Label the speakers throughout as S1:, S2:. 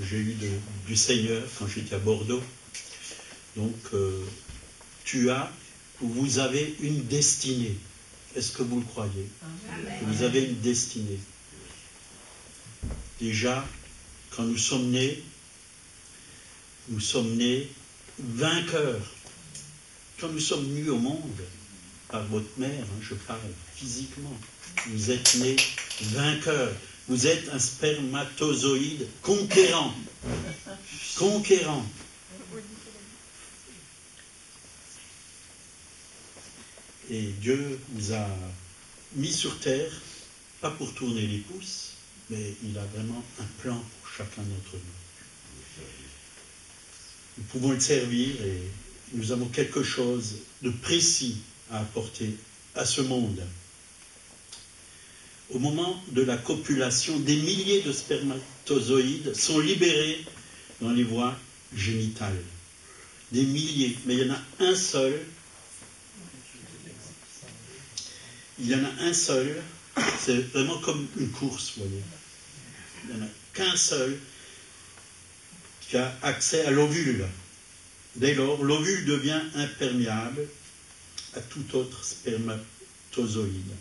S1: j'ai eu du Seigneur quand j'étais à Bordeaux. Donc, vous avez une destinée. Est-ce que vous le croyez? Vous avez une destinée. Déjà, quand nous sommes nés vainqueurs. Quand nous sommes venus au monde, par votre mère, je parle physiquement, vous êtes nés vainqueurs. Vous êtes un spermatozoïde conquérant. Conquérant. Et Dieu vous a mis sur terre, pas pour tourner les pouces, mais il a vraiment un plan pour chacun d'entre nous. Nous pouvons le servir et nous avons quelque chose de précis à apporter à ce monde. Au moment de la copulation, des milliers de spermatozoïdes sont libérés dans les voies génitales. Des milliers, mais il y en a un seul. Il y en a un seul, c'est vraiment comme une course, vous voyez. Il n'y en a qu'un seul qui a accès à l'ovule. Dès lors, l'ovule devient imperméable à tout autre spermatozoïde.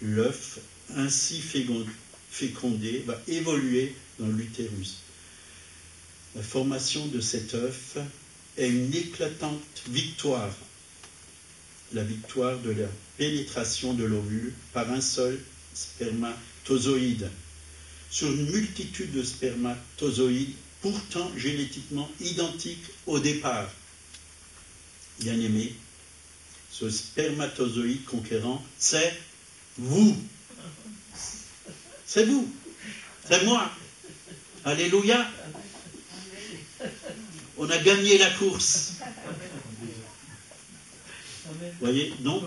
S1: L'œuf, ainsi fécondé, va évoluer dans l'utérus. La formation de cet œuf est une éclatante victoire. La victoire de la pénétration de l'ovule par un seul spermatozoïde sur une multitude de spermatozoïdes pourtant génétiquement identiques au départ. Bien-aimé, ce spermatozoïde conquérant, c'est vous. C'est vous. C'est moi. Alléluia. On a gagné la course. Vous voyez, donc,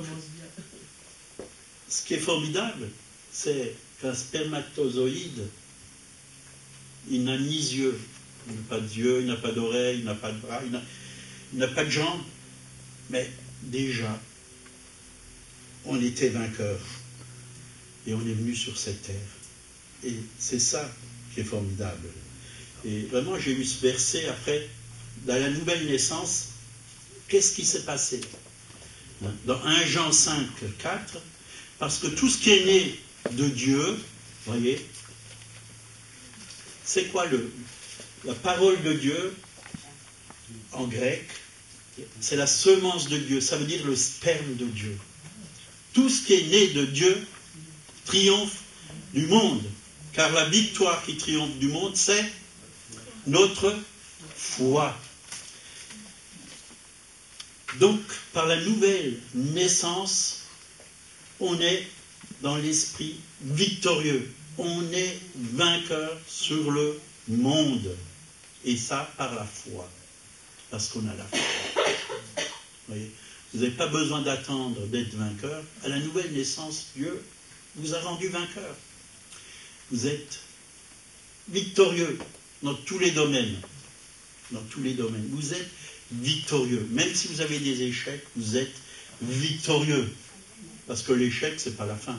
S1: ce qui est formidable, c'est qu'un spermatozoïde, il n'a ni yeux, il n'a pas d'yeux, il n'a pas d'oreilles, il n'a pas de bras, il n'a pas de jambes, mais déjà, on était vainqueurs et on est venu sur cette terre. Et c'est ça qui est formidable. Et vraiment, j'ai eu ce verset après, dans la nouvelle naissance, qu'est-ce qui s'est passé? Dans 1 Jean 5, 4, parce que tout ce qui est né de Dieu, vous voyez, c'est quoi la parole de Dieu en grec? C'est la semence de Dieu, ça veut dire le sperme de Dieu. Tout ce qui est né de Dieu triomphe du monde, car la victoire qui triomphe du monde, c'est notre foi. Donc, par la nouvelle naissance, on est dans l'esprit victorieux. On est vainqueur sur le monde. Et ça, par la foi. Parce qu'on a la foi. Vous voyez, vous n'avez pas besoin d'attendre d'être vainqueur. À la nouvelle naissance, Dieu vous a rendu vainqueur. Vous êtes victorieux dans tous les domaines. Dans tous les domaines. Vous êtes victorieux. Même si vous avez des échecs, vous êtes victorieux. Parce que l'échec, ce n'est pas la fin.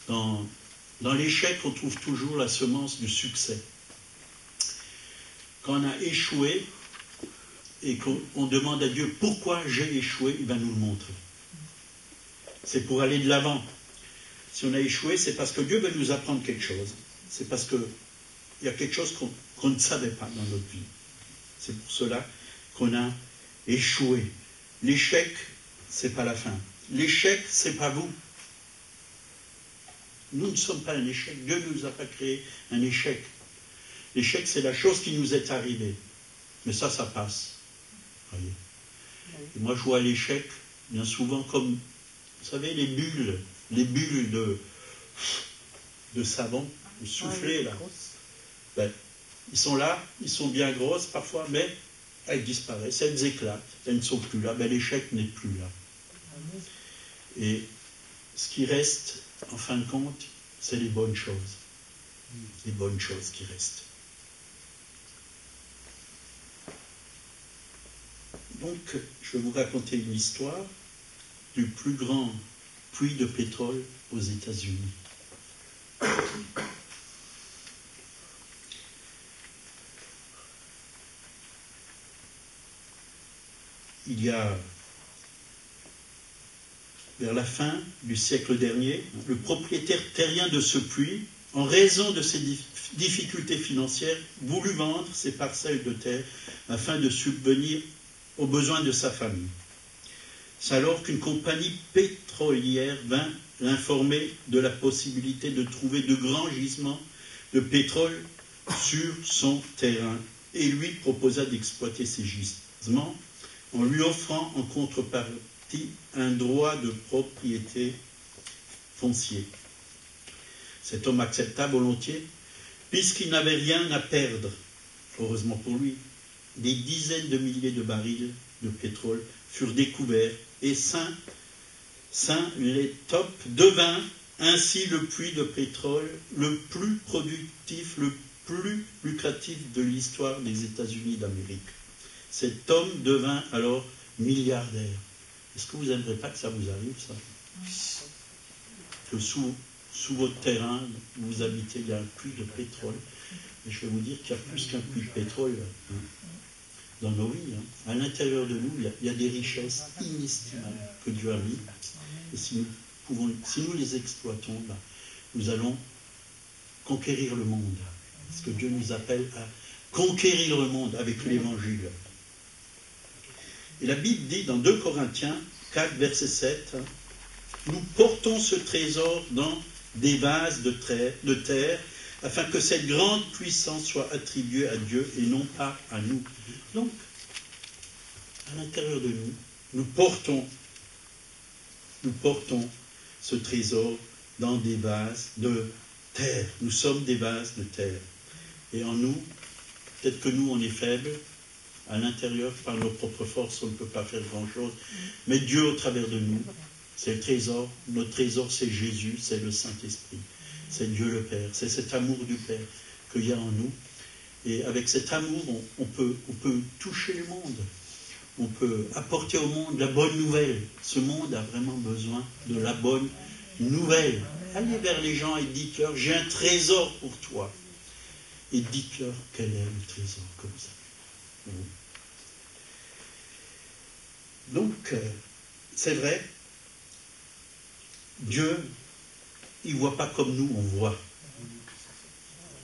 S1: Dans l'échec, on trouve toujours la semence du succès. Quand on a échoué et qu'on demande à Dieu pourquoi j'ai échoué, il va nous le montrer. C'est pour aller de l'avant. Si on a échoué, c'est parce que Dieu veut nous apprendre quelque chose. C'est parce qu'il y a quelque chose qu'on ne savait pas dans notre vie. C'est pour cela qu'on a échoué. L'échec, ce n'est pas la fin. L'échec, ce n'est pas vous. Nous ne sommes pas un échec. Dieu ne nous a pas créé un échec. L'échec, c'est la chose qui nous est arrivée. Mais ça passe. Voyez. Et moi, je vois l'échec, bien souvent, comme, vous savez, les bulles de savon, de souffler, là. Ben, ils sont là, ils sont bien grosses parfois, mais elles disparaissent, elles éclatent, elles ne sont plus là. Ben, l'échec n'est plus là. Et ce qui reste, en fin de compte, c'est les bonnes choses. Les bonnes choses qui restent. Donc, je vais vous raconter une histoire du plus grand puits de pétrole aux États-Unis. il y a, vers la fin du siècle dernier, le propriétaire terrien de ce puits, en raison de ses difficultés financières, voulut vendre ses parcelles de terre afin de subvenir aux besoins de sa famille. C'est alors qu'une compagnie pétrolière vint l'informer de la possibilité de trouver de grands gisements de pétrole sur son terrain et lui proposa d'exploiter ces gisements en lui offrant en contrepartie un droit de propriété foncier. Cet homme accepta volontiers, puisqu'il n'avait rien à perdre, heureusement pour lui. Des dizaines de milliers de barils de pétrole furent découverts et Saint-Létop devint ainsi le puits de pétrole le plus productif, le plus lucratif de l'histoire des États-Unis d'Amérique. Cet homme devint alors milliardaire. Est-ce que vous n'aimeriez pas que ça vous arrive, ça? Que sous votre terrain, où vous habitez, il y a un puits de pétrole. Et je vais vous dire qu'il y a plus qu'un puits de pétrole dans nos vies. À l'intérieur de nous, il y a des richesses inestimables que Dieu a mis. Et si nous les exploitons, nous allons conquérir le monde. Parce que Dieu nous appelle à conquérir le monde avec l'Évangile. Et la Bible dit dans 2 Corinthiens 4, verset 7, « Nous portons ce trésor dans des vases de terre, afin que cette grande puissance soit attribuée à Dieu et non pas à nous. » Donc, à l'intérieur de nous, nous portons ce trésor dans des vases de terre. Nous sommes des vases de terre. Et en nous, peut-être que nous, on est faibles. À l'intérieur, par nos propres forces, on ne peut pas faire grand-chose. Mais Dieu, au travers de nous, c'est le trésor. Notre trésor, c'est Jésus, c'est le Saint-Esprit. C'est Dieu le Père. C'est cet amour du Père qu'il y a en nous. Et avec cet amour, on peut toucher le monde. On peut apporter au monde la bonne nouvelle. Ce monde a vraiment besoin de la bonne nouvelle. Allez vers les gens et dites-leur, j'ai un trésor pour toi. Et dites-leur quel est le trésor que vous avez. Donc, c'est vrai, Dieu, il ne voit pas comme nous, on voit.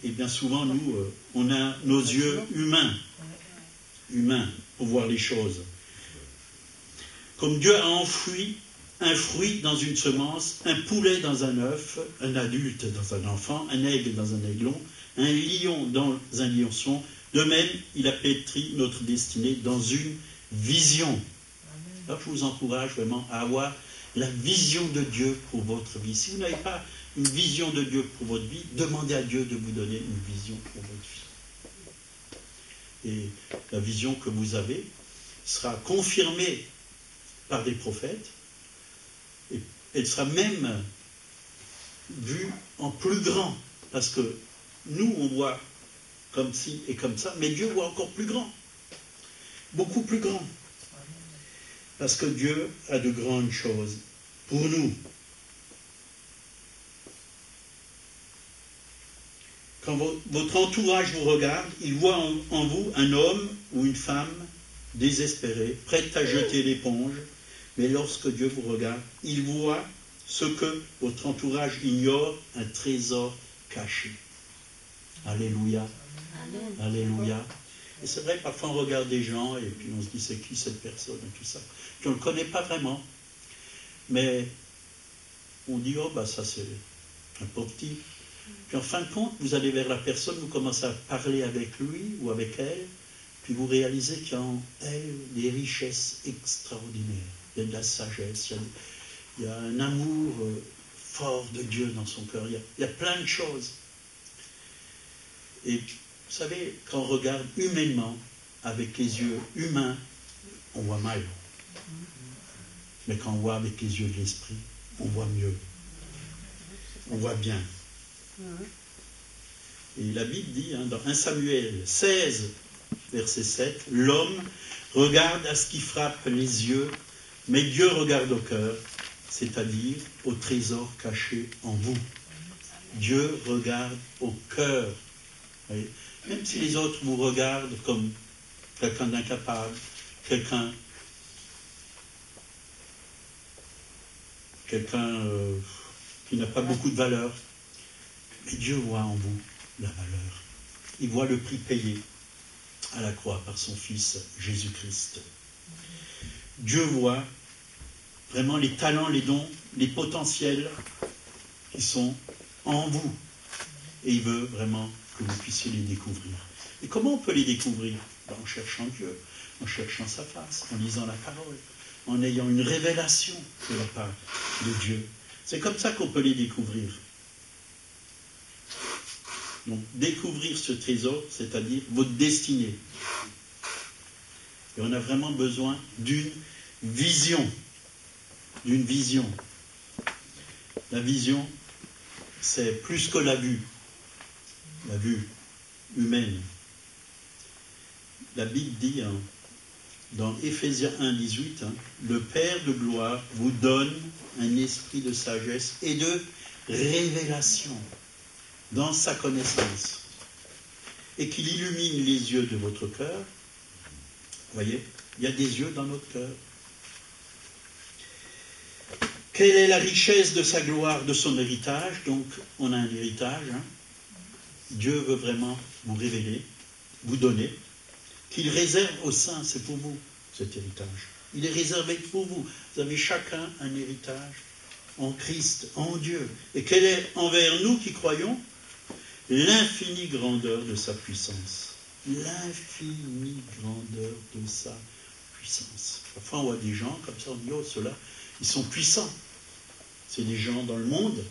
S1: Et bien souvent, nous, on a nos yeux humains pour voir les choses. Comme Dieu a enfoui un fruit dans une semence, un poulet dans un œuf, un adulte dans un enfant, un aigle dans un aiglon, un lion dans un lionçon, de même, il a pétri notre destinée dans une vision. Alors, je vous encourage vraiment à avoir la vision de Dieu pour votre vie. Si vous n'avez pas une vision de Dieu pour votre vie, demandez à Dieu de vous donner une vision pour votre vie. Et la vision que vous avez sera confirmée par des prophètes, et elle sera même vue en plus grand, parce que nous, on voit comme ci et comme ça, mais Dieu voit encore plus grand, beaucoup plus grand, parce que Dieu a de grandes choses pour nous. Quand votre entourage vous regarde, il voit en vous un homme ou une femme désespéré, prête à jeter l'éponge, mais lorsque Dieu vous regarde, il voit ce que votre entourage ignore, un trésor caché. Alléluia. Amen. Alléluia. Et c'est vrai, parfois on regarde des gens et puis on se dit c'est qui cette personne et tout ça. Puis on ne le connaît pas vraiment. Mais on dit oh ça c'est un pauvre type. Puis en fin de compte, vous allez vers la personne, vous commencez à parler avec lui ou avec elle, puis vous réalisez qu'il y a en elle des richesses extraordinaires. Il y a de la sagesse, il y a un amour fort de Dieu dans son cœur. Il y a plein de choses. Et vous savez, quand on regarde humainement, avec les yeux humains, on voit mal. Mais quand on voit avec les yeux de l'esprit, on voit mieux. On voit bien. Et la Bible dit, dans 1 Samuel 16, verset 7, « L'homme regarde à ce qui frappe les yeux, mais Dieu regarde au cœur, c'est-à-dire au trésor caché en vous. » Dieu regarde au cœur. Voyez, même si les autres vous regardent comme quelqu'un d'incapable, quelqu'un quelqu'un qui n'a pas beaucoup de valeur. Mais Dieu voit en vous la valeur. Il voit le prix payé à la croix par son Fils Jésus-Christ. Dieu voit vraiment les talents, les dons, les potentiels qui sont en vous. Et il veut vraiment que vous puissiez les découvrir. Et comment on peut les découvrir? En cherchant Dieu, en cherchant sa face, en lisant la parole, en ayant une révélation de la part de Dieu. C'est comme ça qu'on peut les découvrir. Donc, découvrir ce trésor, c'est-à-dire votre destinée. Et on a vraiment besoin d'une vision. D'une vision. La vision, c'est plus que la vue humaine. La Bible dit, dans Éphésiens 1, 18, le Père de gloire vous donne un esprit de sagesse et de révélation dans sa connaissance, et qu'il illumine les yeux de votre cœur. Vous voyez, il y a des yeux dans notre cœur. Quelle est la richesse de sa gloire, de son héritage? Donc, on a un héritage. Dieu veut vraiment vous révéler, vous donner, qu'il réserve aux saints, c'est pour vous, cet héritage. Il est réservé pour vous. Vous avez chacun un héritage en Christ, en Dieu. Et quelle est envers nous qui croyons l'infinie grandeur de sa puissance. L'infinie grandeur de sa puissance. Parfois on voit des gens comme ça, on dit, oh ceux-là, ils sont puissants. C'est des gens dans le monde,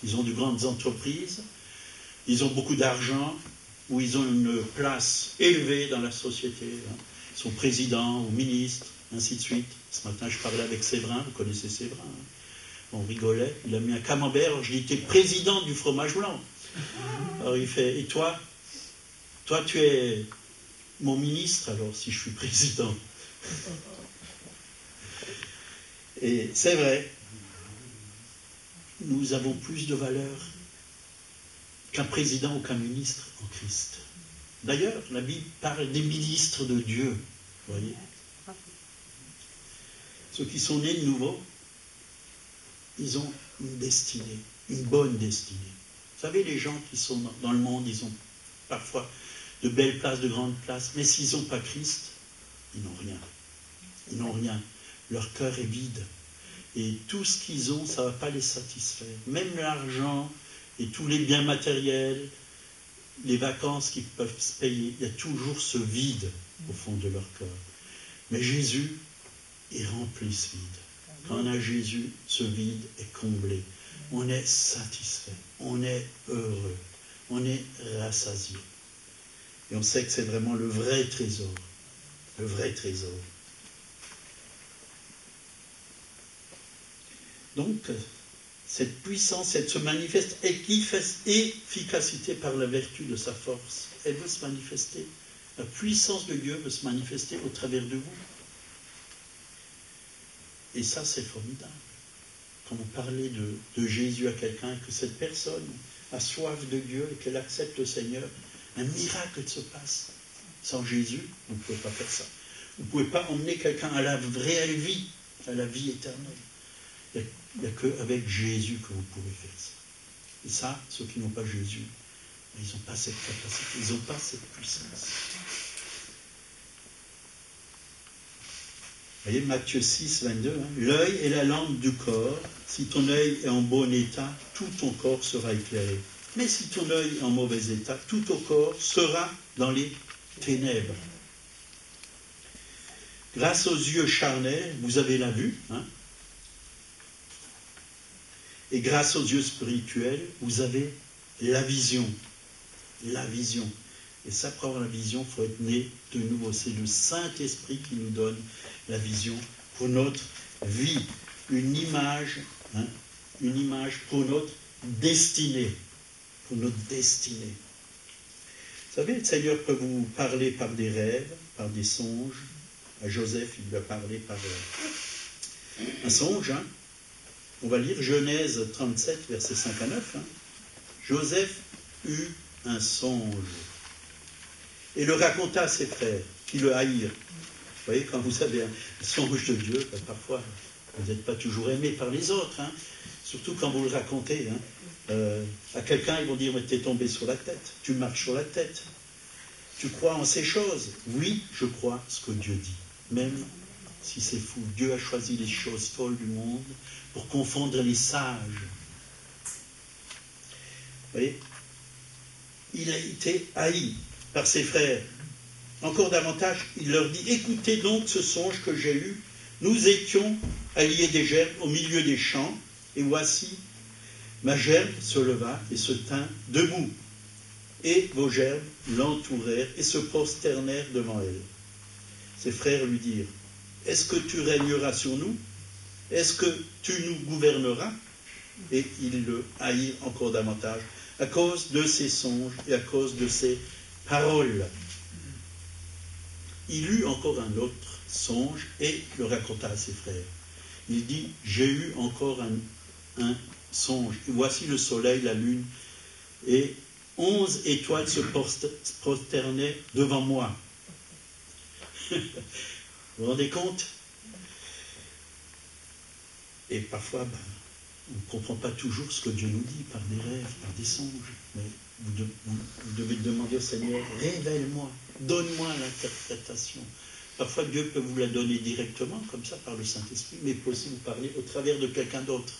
S1: ils ont de grandes entreprises, ils ont beaucoup d'argent, ou ils ont une place élevée dans la société. Ils sont présidents ou ministres, ainsi de suite. Ce matin, je parlais avec Séverin, vous connaissez Séverin. On rigolait, il a mis un camembert, alors je dis, t'es président du fromage blanc. Alors il fait, et toi? Toi, tu es mon ministre, alors, si je suis président. Et c'est vrai, nous avons plus de valeur qu'un président ou qu'un ministre en Christ. D'ailleurs, la Bible parle des ministres de Dieu, vous voyez. Ceux qui sont nés de nouveau, ils ont une destinée, une bonne destinée. Vous savez, les gens qui sont dans le monde, ils ont parfois de belles places, de grandes places, mais s'ils n'ont pas Christ, ils n'ont rien. Ils n'ont rien. Leur cœur est vide. Et tout ce qu'ils ont, ça ne va pas les satisfaire. Même l'argent et tous les biens matériels, les vacances qu'ils peuvent se payer, il y a toujours ce vide au fond de leur cœur. Mais Jésus, il remplit ce vide. Quand on a Jésus, ce vide est comblé. On est satisfait, on est heureux, on est rassasié. Et on sait que c'est vraiment le vrai trésor. Le vrai trésor. Donc, cette puissance, elle se manifeste efficacité par la vertu de sa force. Elle veut se manifester. La puissance de Dieu veut se manifester au travers de vous. Et ça, c'est formidable. Quand vous parlez de Jésus à quelqu'un et que cette personne a soif de Dieu et qu'elle accepte le Seigneur, un miracle se passe. Sans Jésus, vous ne pouvez pas faire ça. Vous ne pouvez pas emmener quelqu'un à la réelle vie, à la vie éternelle. Il n'y a qu'avec Jésus que vous pouvez faire ça. Et ça, ceux qui n'ont pas Jésus, ils n'ont pas cette capacité, ils n'ont pas cette puissance. Vous voyez, Matthieu 6, 22, l'œil est la lampe du corps. Si ton œil est en bon état, tout ton corps sera éclairé. Mais si ton œil est en mauvais état, tout ton corps sera dans les ténèbres. Grâce aux yeux charnels, vous avez la vue, et grâce aux yeux spirituels, vous avez la vision. La vision. Et ça, pour avoir la vision, il faut être né de nouveau. C'est le Saint-Esprit qui nous donne la vision pour notre vie. Une image pour notre destinée. Pour notre destinée. Vous savez, le Seigneur peut vous parler par des rêves, par des songes. À Joseph, il lui a parlé par un songe. On va lire Genèse 37, versets 5 à 9. Joseph eut un songe et le raconta à ses frères, qui le haïrent. Vous voyez, quand vous avez un songe de Dieu, parfois, Vous n'êtes pas toujours aimé par les autres, hein. Surtout quand vous le racontez. Hein. À quelqu'un, ils vont dire, mais t'es tombé sur la tête, tu marches sur la tête. Tu crois en ces choses? Oui, je crois ce que Dieu dit. Même si c'est fou, Dieu a choisi les choses folles du monde pour confondre les sages. Vous voyez? Il a été haï par ses frères. Encore davantage, il leur dit, écoutez donc ce songe que j'ai eu. Nous étions alliés des gerbes au milieu des champs, et voici, ma gerbe se leva et se tint debout. Et vos gerbes l'entourèrent et se prosternèrent devant elle. Ses frères lui dirent, est-ce que tu régneras sur nous? Est-ce que tu nous gouverneras? Et ils le haïrent encore davantage, à cause de ses songes et à cause de ses paroles. Il eut encore un autre songe et le raconta à ses frères. Il dit, j'ai eu encore un songe. Et voici le soleil, la lune, et 11 étoiles se prosternaient devant moi. Vous vous rendez compte? Et parfois, on ne comprend pas toujours ce que Dieu nous dit par des rêves, par des songes. Mais vous devez demander au Seigneur, révèle-moi, donne-moi l'interprétation. Parfois, Dieu peut vous la donner directement, comme ça, par le Saint-Esprit, mais il peut aussi vous parler au travers de quelqu'un d'autre.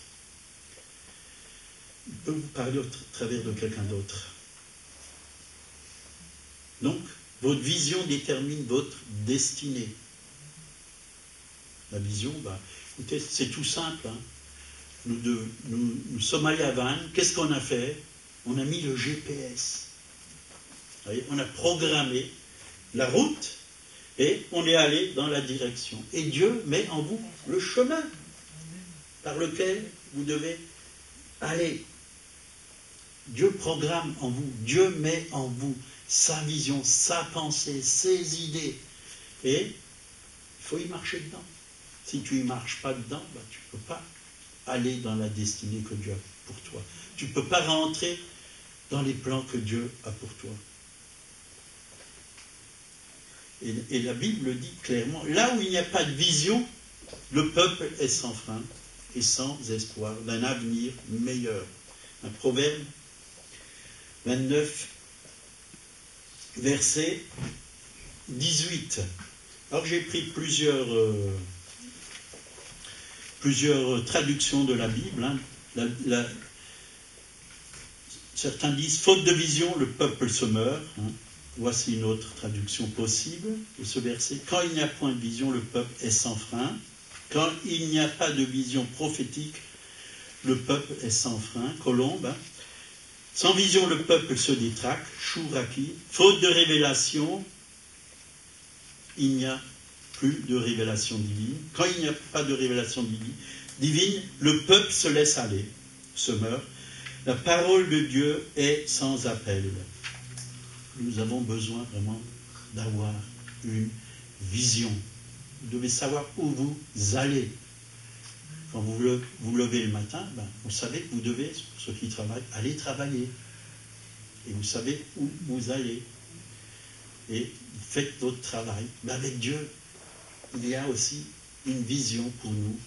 S1: Il peut vous parler au travers de quelqu'un d'autre. Donc, votre vision détermine votre destinée. La vision, écoutez, c'est tout simple. Hein. Nous sommes allés à Vannes. Qu'est-ce qu'on a fait? On a mis le GPS. Vous voyez, on a programmé la route et on est allé dans la direction. Et Dieu met en vous le chemin par lequel vous devez aller. Dieu programme en vous. Dieu met en vous sa vision, sa pensée, ses idées. Et il faut y marcher dedans. Si tu n'y marches pas dedans, tu ne peux pas aller dans la destinée que Dieu a pour toi. Tu ne peux pas rentrer dans les plans que Dieu a pour toi. Et la Bible le dit clairement, là où il n'y a pas de vision, le peuple est sans frein et sans espoir d'un avenir meilleur. Un proverbe 29, verset 18. Alors j'ai pris plusieurs traductions de la Bible. Hein. Certains disent, faute de vision, le peuple se meurt. Hein. Voici une autre traduction possible de ce verset. Quand il n'y a point de vision, le peuple est sans frein. Quand il n'y a pas de vision prophétique, le peuple est sans frein. Colombe. Hein. Sans vision, le peuple se détraque. Chouraki. Faute de révélation, il n'y a plus de révélation divine. Quand il n'y a pas de révélation divine, le peuple se laisse aller, se meurt. La parole de Dieu est sans appel. Nous avons besoin vraiment d'avoir une vision. Vous devez savoir où vous allez. Quand vous vous levez le matin, vous savez que vous devez, pour ceux qui travaillent, aller travailler. Et vous savez où vous allez. Et vous faites votre travail. Mais avec Dieu, il y a aussi une vision pour nous.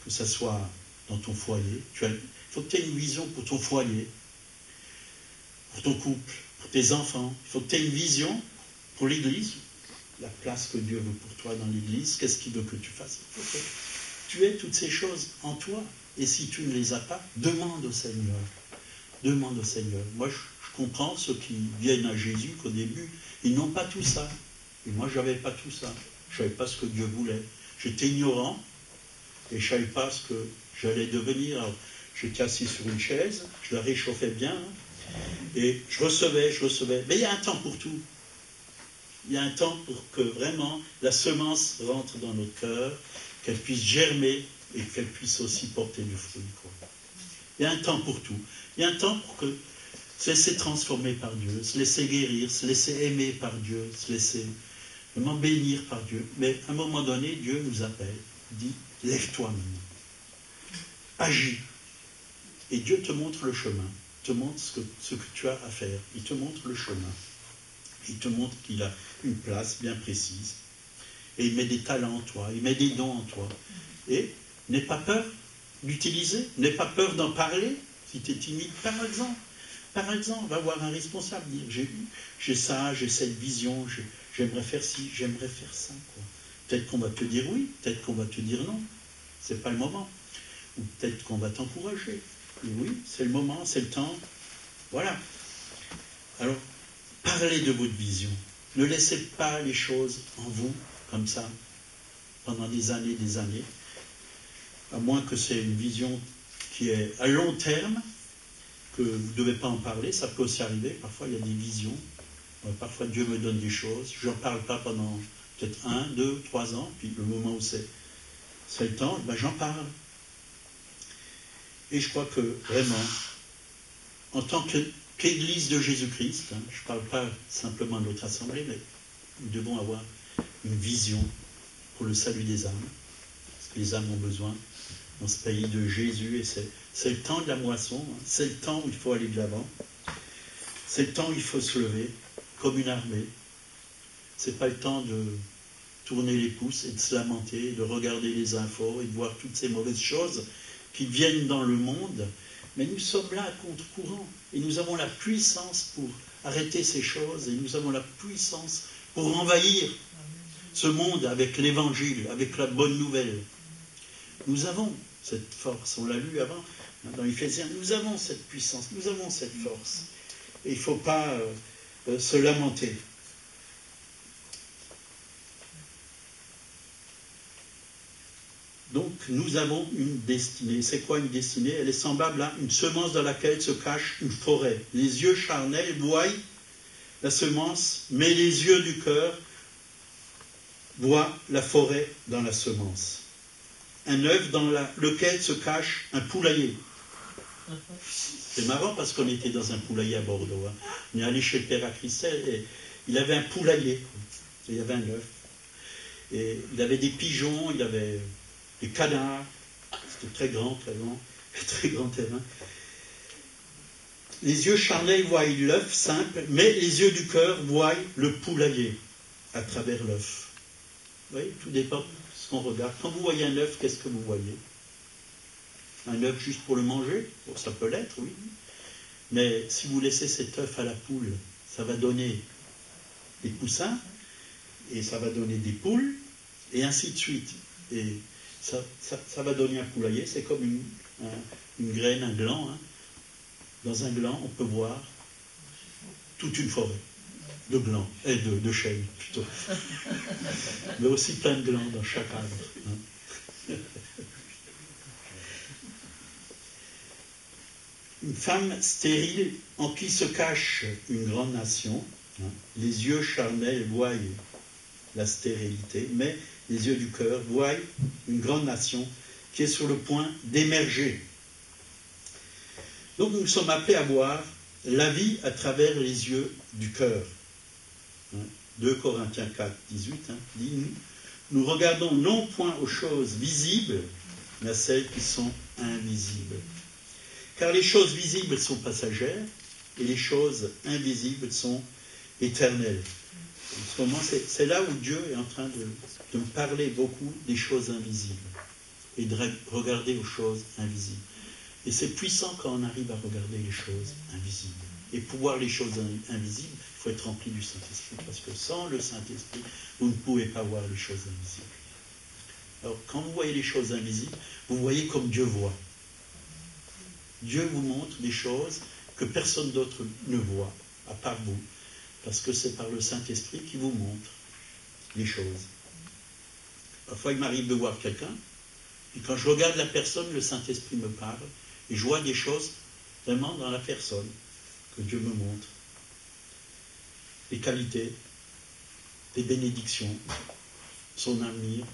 S1: Que ce soit dans ton foyer. Il faut que tu aies une vision pour ton foyer, pour ton couple, pour tes enfants. Il faut que tu aies une vision pour l'Église, la place que Dieu veut pour toi dans l'Église. Qu'est-ce qu'il veut que tu fasses? Il faut que tu aies toutes ces choses en toi. Et si tu ne les as pas, demande au Seigneur. Demande au Seigneur. Moi, je comprends ceux qui viennent à Jésus qu'au début, ils n'ont pas tout ça. Et moi, je n'avais pas tout ça. Je ne savais pas ce que Dieu voulait. J'étais ignorant et je ne savais pas ce que j'allais devenir. Alors, j'étais assis sur une chaise, je la réchauffais bien, et je recevais. Mais il y a un temps pour tout. Il y a un temps pour que vraiment la semence rentre dans notre cœur, qu'elle puisse germer et qu'elle puisse aussi porter du fruit. Il y a un temps pour tout. Il y a un temps pour que se laisser transformer par Dieu, se laisser guérir, se laisser aimer par Dieu, se laisser vraiment bénir par Dieu. Mais à un moment donné, Dieu nous appelle, dit, lève-toi maintenant. Agis. Et Dieu te montre le chemin, te montre ce que tu as à faire. Il te montre le chemin. Il te montre qu'il a une place bien précise. Et il met des talents en toi, il met des dons en toi. Et n'aie pas peur d'utiliser, n'aie pas peur d'en parler, si tu es timide, par exemple. Par exemple, va voir un responsable, dire j'ai ça, j'ai cette vision, j'aimerais faire ci, j'aimerais faire ça. Peut-être qu'on va te dire oui, peut-être qu'on va te dire non. C'est pas le moment. Ou peut-être qu'on va t'encourager. Et oui, c'est le moment, c'est le temps. Voilà. Alors, parlez de votre vision. Ne laissez pas les choses en vous, comme ça, pendant des années, à moins que c'est une vision qui est à long terme, que vous ne devez pas en parler, ça peut aussi arriver. Parfois, il y a des visions. Parfois, Dieu me donne des choses. Je n'en parle pas pendant peut-être 1, 2, 3 ans. Puis le moment où c'est le temps, ben, j'en parle. Et je crois que vraiment, en tant qu'Église de Jésus-Christ, je ne parle pas simplement de notre assemblée, mais nous devons avoir une vision pour le salut des âmes. Parce que les âmes ont besoin dans ce pays de Jésus. Et c'est le temps de la moisson. C'est le temps où il faut aller de l'avant. C'est le temps où il faut se lever comme une armée. Ce n'est pas le temps de tourner les pouces et de se lamenter, de regarder les infos et de voir toutes ces mauvaises choses qui viennent dans le monde. Mais nous sommes là à contre-courant et nous avons la puissance pour arrêter ces choses et nous avons la puissance pour envahir ce monde avec l'évangile, avec la bonne nouvelle. Nous avons cette force, on l'a lu avant dans Éphésiens, nous avons cette puissance, nous avons cette force. Et il ne faut pas se lamenter. Donc, nous avons une destinée. C'est quoi une destinée? Elle est semblable à une semence dans laquelle se cache une forêt. Les yeux charnels voient la semence, mais les yeux du cœur voient la forêt dans la semence. Un œuf dans lequel se cache un poulailler. C'est marrant parce qu'on était dans un poulailler à Bordeaux. Hein. On est allé chez le père à Christelle et il avait un poulailler. Et il y avait un œuf. Et il avait des pigeons, il avait des canards. C'était très grand terrain. Les yeux charnels voient l'œuf simple, mais les yeux du cœur voient le poulailler à travers l'œuf. Vous voyez, tout dépend de ce qu'on regarde. Quand vous voyez un œuf, qu'est-ce que vous voyez? Un œuf juste pour le manger? Bon, ça peut l'être, oui. Mais si vous laissez cet œuf à la poule, ça va donner des poussins, et ça va donner des poules, et ainsi de suite. Et ça va donner un poulailler. C'est comme une graine, un gland. Hein. Dans un gland, on peut voir toute une forêt de glands, et de chênes plutôt. Mais aussi plein de glands dans chaque arbre. Hein. Une femme stérile en qui se cache une grande nation. Hein. Les yeux charnels voient la stérilité, mais les yeux du cœur voient une grande nation qui est sur le point d'émerger. Donc nous sommes appelés à voir la vie à travers les yeux du cœur. 2 Corinthiens 4, 18 dit nous regardons non point aux choses visibles, mais à celles qui sont invisibles. Car les choses visibles sont passagères et les choses invisibles sont éternelles. En ce moment, c'est là où Dieu est en train de me parler beaucoup des choses invisibles et de regarder aux choses invisibles. Et c'est puissant quand on arrive à regarder les choses invisibles. Et pour voir les choses invisibles, il faut être rempli du Saint-Esprit. Parce que sans le Saint-Esprit, vous ne pouvez pas voir les choses invisibles. Alors, quand vous voyez les choses invisibles, vous voyez comme Dieu voit. Dieu vous montre des choses que personne d'autre ne voit, à part vous. Parce que c'est par le Saint-Esprit qui vous montre les choses. Parfois, il m'arrive de voir quelqu'un, et quand je regarde la personne, le Saint-Esprit me parle, et je vois des choses vraiment dans la personne que Dieu me montre. Des qualités, des bénédictions, son avenir.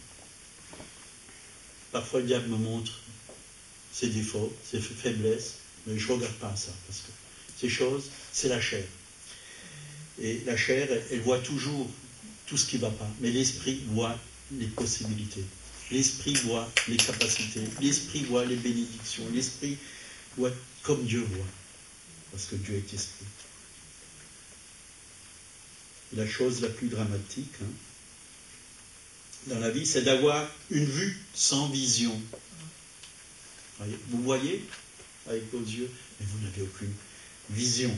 S1: Parfois, le diable me montre ses défauts, ses faiblesses, mais je ne regarde pas ça, parce que ces choses, c'est la chair. Et la chair, elle voit toujours tout ce qui ne va pas, mais l'esprit voit les possibilités. L'esprit voit les capacités, l'esprit voit les bénédictions, l'esprit voit comme Dieu voit, parce que Dieu est esprit. Et la chose la plus dramatique, dans la vie, c'est d'avoir une vue sans vision. Vous voyez avec vos yeux, mais vous n'avez aucune vision.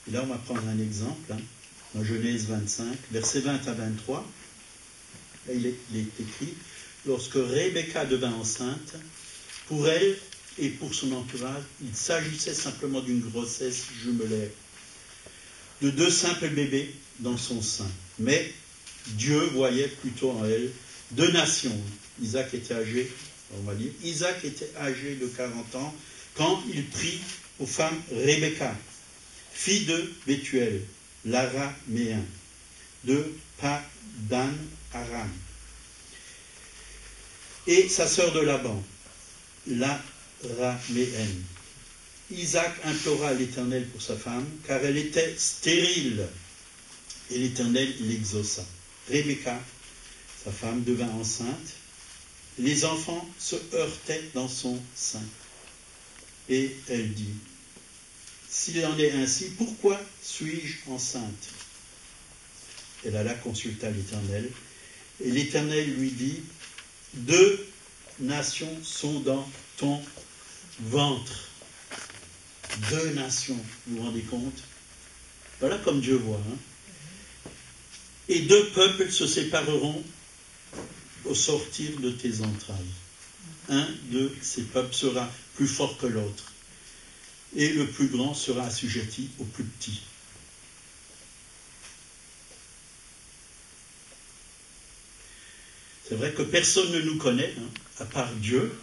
S1: Et là, on va prendre un exemple, dans Genèse 25, versets 20 à 23. Là, il est écrit, lorsque Rebecca devint enceinte, pour elle et pour son entourage, il s'agissait simplement d'une grossesse jumelaire, de 2 simples bébés dans son sein. Mais Dieu voyait plutôt en elle 2 nations. Isaac était âgé, on va dire, Isaac était âgé de 40 ans quand il prit aux femmes Rebecca, fille de Bethuel, l'Araméen, de Padan Aram, et sa sœur de Laban, l'Araméenne. Isaac implora l'Éternel pour sa femme, car elle était stérile, et l'Éternel l'exauça. Rebecca, sa femme, devint enceinte. Les enfants se heurtaient dans son sein. Et elle dit, s'il en est ainsi, pourquoi suis-je enceinte? Elle alla consulta l'Éternel, et l'Éternel lui dit, 2 nations sont dans ton ventre. 2 nations, vous vous rendez compte? Voilà comme Dieu voit. Et 2 peuples se sépareront au sortir de tes entrailles. Un de ces peuples sera plus fort que l'autre, et le plus grand sera assujetti au plus petit. C'est vrai que personne ne nous connaît, à part Dieu.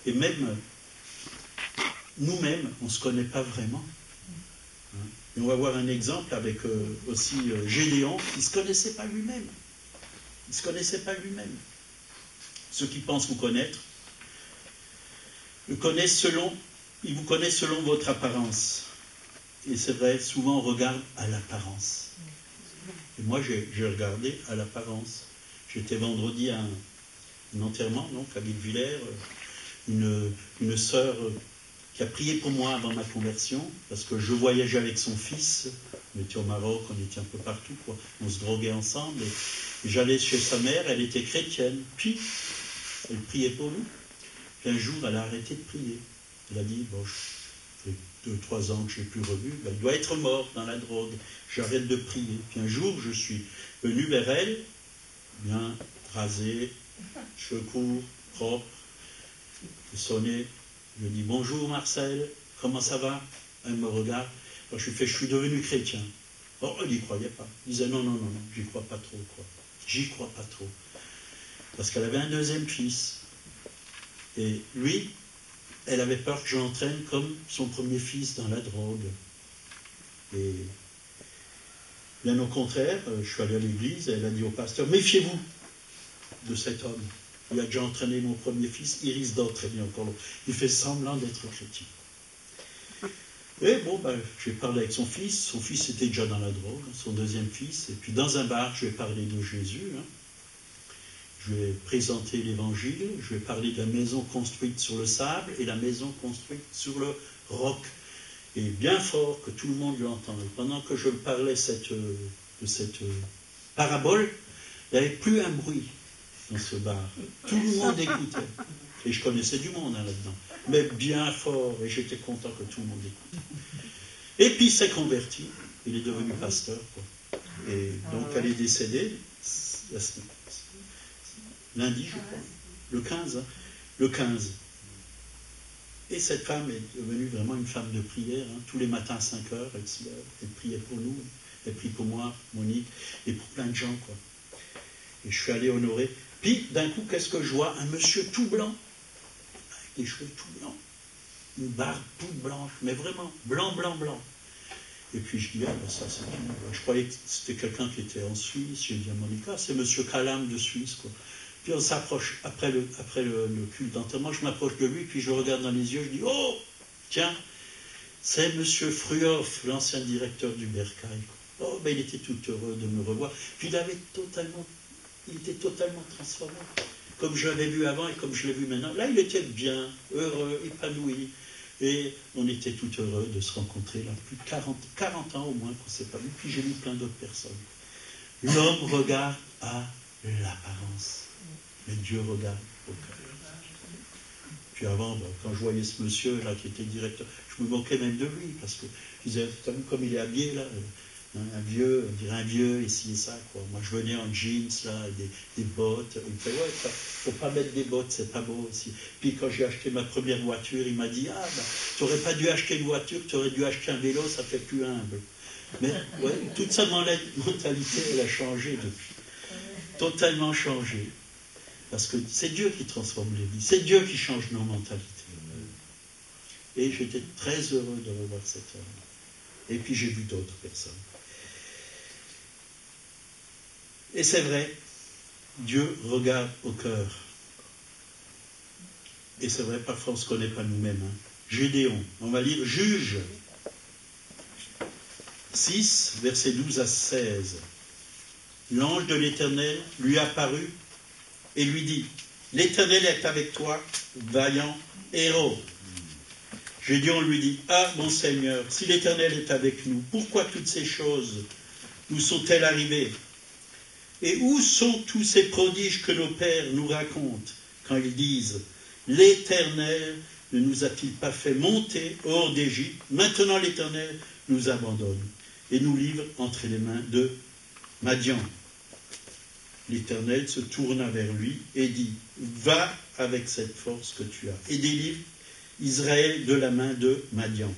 S1: Et même nous-mêmes, on ne se connaît pas vraiment. Et on va voir un exemple avec aussi Gédéon, qui ne se connaissait pas lui-même. Il ne se connaissait pas lui-même. Ceux qui pensent vous connaître, ils vous connaissent selon votre apparence. Et c'est vrai, souvent on regarde à l'apparence. Et moi, j'ai regardé à l'apparence. J'étais vendredi à un enterrement, donc à Villevillers, une sœur qui a prié pour moi avant ma conversion, parce que je voyageais avec son fils. On était au Maroc, on était un peu partout, quoi. On se droguait ensemble. Et j'allais chez sa mère, elle était chrétienne. Puis, elle priait pour nous. Puis un jour, elle a arrêté de prier. Elle a dit, bon, ça fait 2-3 ans que je n'ai plus revu, ben, il doit être mort dans la drogue. J'arrête de prier. Puis un jour, je suis venu vers elle, bien rasé, cheveux courts, propres, sonné. Je lui dis, bonjour Marcel, comment ça va? Elle me regarde. Alors, je suis devenu chrétien. Oh, elle n'y croyait pas. Elle disait, non, j'y crois pas trop, quoi. J'y crois pas trop. Parce qu'elle avait un 2e fils. Et lui, elle avait peur que je l'entraîne comme son 1er fils dans la drogue. Et bien au contraire, je suis allé à l'église et elle a dit au pasteur, méfiez-vous de cet homme. Il a déjà entraîné mon 1er fils, il risque d'entraîner encore l'autre. Il fait semblant d'être chrétien. Et bon, j'ai parlé avec son fils était déjà dans la drogue, son 2e fils, et puis dans un bar, je vais parler de Jésus, je vais présenter l'évangile, je vais parler de la maison construite sur le sable et la maison construite sur le roc. Et bien fort que tout le monde l'entend. Et pendant que je parlais de cette parabole, il n'y avait plus un bruit dans ce bar. Tout le monde écoutait. Et je connaissais du monde là-dedans. Mais bien fort, et j'étais content que tout le monde écoute. Et puis il s'est converti, il est devenu pasteur, quoi. Et donc elle est décédée lundi, je crois, le 15. Le 15. Et cette femme est devenue vraiment une femme de prière. Tous les matins à 5 heures, elle priait pour nous, elle prie pour moi, Monique, et pour plein de gens, quoi. Et je suis allé honorer. Puis, d'un coup, qu'est-ce que je vois? Un monsieur tout blanc, avec des cheveux tout blancs, une barbe toute blanche, mais vraiment, blanc. Et puis je dis, ça c'est qui? Je croyais que c'était quelqu'un qui était en Suisse. J'ai dit à Monica, c'est monsieur Calam de Suisse, quoi. Puis on s'approche, après le culte d'enterrement, je m'approche de lui, puis je le regarde dans les yeux, je dis, oh, tiens, c'est monsieur Fruhoff, l'ancien directeur du Bercail. Oh, ben il était tout heureux de me revoir. Puis il était totalement transformé, comme je l'avais vu avant et comme je l'ai vu maintenant. Là, il était bien, heureux, épanoui. Et on était tout heureux de se rencontrer là. Plus de 40 ans au moins qu'on ne s'est pas vu. Puis j'ai vu plein d'autres personnes. L'homme regarde à l'apparence, mais Dieu regarde au cœur. Puis avant, quand je voyais ce monsieur là qui était directeur, je me moquais même de lui, parce que je disais, t'as vu comme il est habillé là, un vieux, on dirait un vieux, ici et ça, quoi. Moi je venais en jeans là, des bottes, il me fait, ouais, faut pas mettre des bottes, c'est pas beau aussi. Puis quand j'ai acheté ma première voiture, il m'a dit, tu n'aurais pas dû acheter une voiture, tu aurais dû acheter un vélo, ça fait plus humble. Mais ouais, toute sa mentalité, elle a changé depuis. Totalement changé. Parce que c'est Dieu qui transforme les vies, c'est Dieu qui change nos mentalités. Et j'étais très heureux de revoir cet homme. Et puis j'ai vu d'autres personnes. Et c'est vrai, Dieu regarde au cœur. Et c'est vrai, parfois on ne se connaît pas nous-mêmes. Gédéon, on va lire Juge 6, versets 12 à 16. L'ange de l'Éternel lui apparut et lui dit, l'Éternel est avec toi, vaillant héros. Gédéon lui dit, mon Seigneur, si l'Éternel est avec nous, pourquoi toutes ces choses nous sont-elles arrivées? Et où sont tous ces prodiges que nos pères nous racontent quand ils disent, l'Éternel ne nous a-t-il pas fait monter hors d'Égypte? Maintenant l'Éternel nous abandonne et nous livre entre les mains de Madian. L'Éternel se tourna vers lui et dit, va avec cette force que tu as et délivre Israël de la main de Madian.